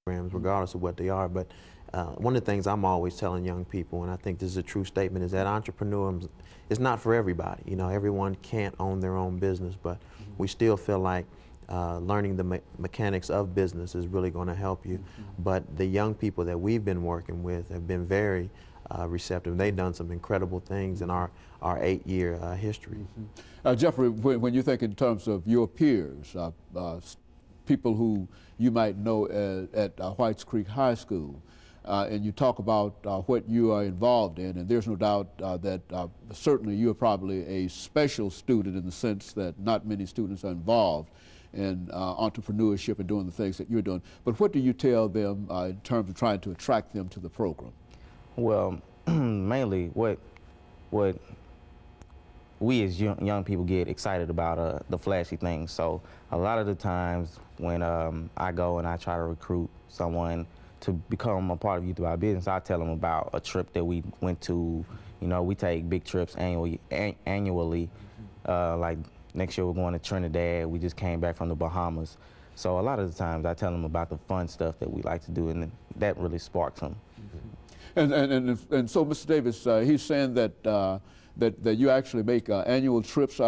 programs, regardless of what they are. But one of the things I'm always telling young people, and I think this is a true statement, is that entrepreneurs is not for everybody. You know, everyone can't own their own business, but we still feel like learning the mechanics of business is really going to help you. But the young people that we've been working with have been very receptive. They've done some incredible things in our 8-year history. Jeffrey, when you think in terms of your peers, people who you might know at Whites Creek High School, and you talk about what you are involved in, and there's no doubt that certainly you're probably a special student in the sense that not many students are involved in entrepreneurship and doing the things that you're doing. But what do you tell them in terms of trying to attract them to the program? Well, mainly what we as young people get excited about the flashy things. So a lot of the times when I go and I try to recruit someone to become a part of Youth About Business, I tell them about a trip that we went to. You know, we take big trips annually. Like next year we're going to Trinidad. We just came back from the Bahamas. So a lot of the times I tell them about the fun stuff that we like to do, and that really sparks them. And so, Mr. Davis, he's saying that that you actually make annual trips.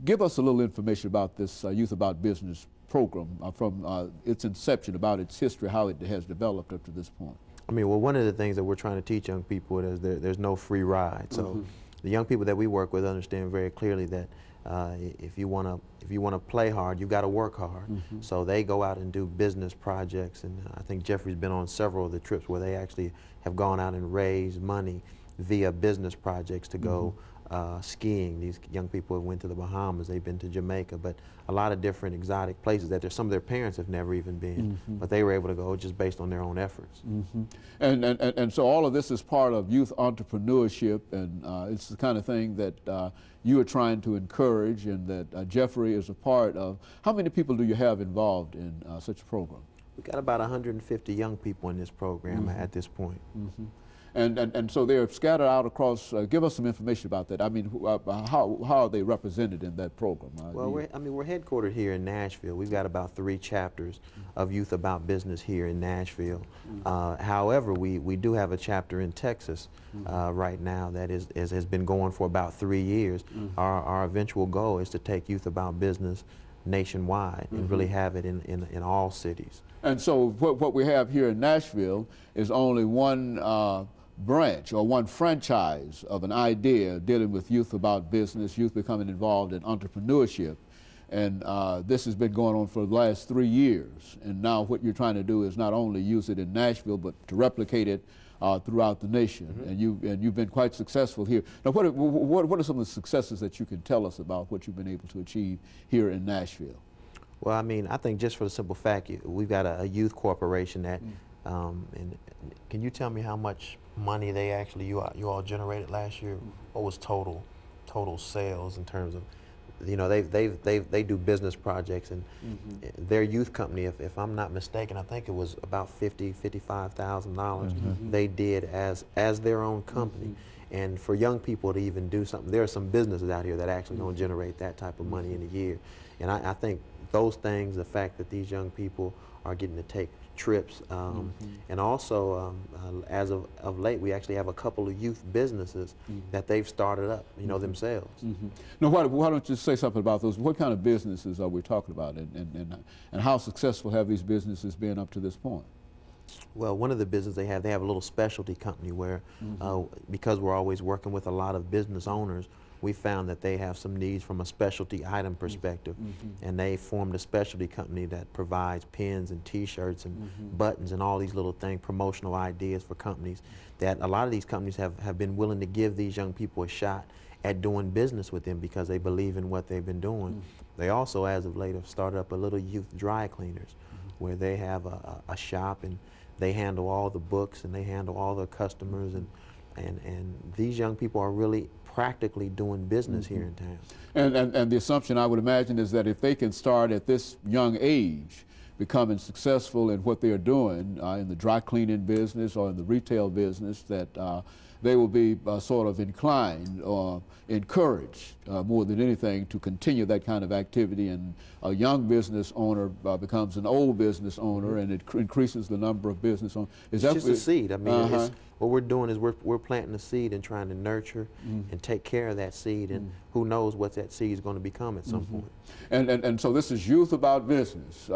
Give us a little information about this Youth About Business program from its inception, about its history, how it has developed up to this point. I mean, well, one of the things that we're trying to teach young people is there's no free ride. So the young people that we work with understand very clearly that if you want to play hard, you've got to work hard. So they go out and do business projects, and I think Jeffrey's been on several of the trips where they actually have gone out and raised money via business projects to go skiing. These young people have went to the Bahamas, they've been to Jamaica, but a lot of different exotic places that some of their parents have never even been, but they were able to go just based on their own efforts. And so all of this is part of youth entrepreneurship, and it's the kind of thing that you are trying to encourage, and that Jeffrey is a part of. How many people do you have involved in such a program? We've got about 150 young people in this program at this point. And so they're scattered out across. Give us some information about that. I mean, how are they represented in that program? Well, we're headquartered here in Nashville. We've got about 3 chapters of Youth About Business here in Nashville. However, we do have a chapter in Texas right now that has been going for about 3 years. Our eventual goal is to take Youth About Business nationwide and really have it in all cities. And so what we have here in Nashville is only one branch or one franchise of an idea dealing with youth about business, youth becoming involved in entrepreneurship. And this has been going on for the last 3 years. And now what you're trying to do is not only use it in Nashville, but to replicate it throughout the nation. And you've been quite successful here. Now, what are some of the successes that you can tell us about what you've been able to achieve here in Nashville? Well, I mean, I think just for the simple fact, we've got a youth corporation that, and can you tell me how much money they actually, you all generated last year? What was total sales in terms of, you know, they do business projects, and their youth company, if I'm not mistaken, I think it was about $55,000 they did as their own company. And for young people to even do something, there are some businesses out here that actually don't generate that type of money in a year. And I think those things, the fact that these young people are getting to take trips, and also as of late, we actually have a couple of youth businesses that they've started up, you know, themselves. Now, why don't you say something about those? What kind of businesses are we talking about, and how successful have these businesses been up to this point? Well, one of the businesses they have a little specialty company where, because we're always working with a lot of business owners, we found that they have some needs from a specialty item perspective, and they formed a specialty company that provides pins and T-shirts and buttons and all these little things, promotional ideas for companies, that a lot of these companies have been willing to give these young people a shot at doing business with them because they believe in what they've been doing. They also, as of late, have started up a little youth dry cleaners where they have a shop, and they handle all the books and they handle all their customers, and these young people are really practically doing business here in town. And the assumption, I would imagine, is that if they can start at this young age becoming successful in what they're doing in the dry cleaning business or in the retail business, that they will be sort of inclined or encouraged more than anything to continue that kind of activity, and a young business owner becomes an old business owner, and it increases the number of business owners. It's just a seed. I mean, it's, what we're doing is we're planting a seed and trying to nurture and take care of that seed, and who knows what that seed is going to become at some point. And so this is Youth About Business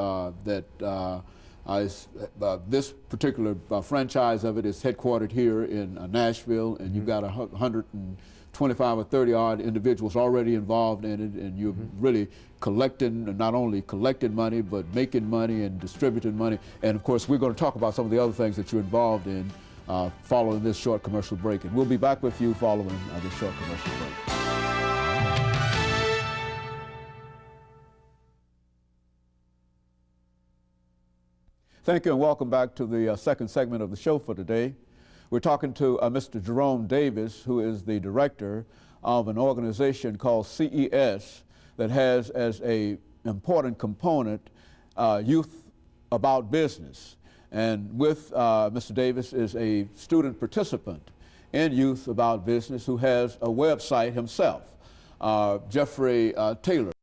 this particular franchise of it is headquartered here in Nashville, and you've got 125 or 30 odd individuals already involved in it, and you're really collecting, not only collecting money, but making money and distributing money. And of course, we're going to talk about some of the other things that you're involved in following this short commercial break. And we'll be back with you following this short commercial break. Thank you, and welcome back to the second segment of the show for today. We're talking to Mr. Jerome Davis, who is the director of an organization called CES that has as an important component Youth About Business. And with Mr. Davis is a student participant in Youth About Business who has a website himself. Jeffrey Taylor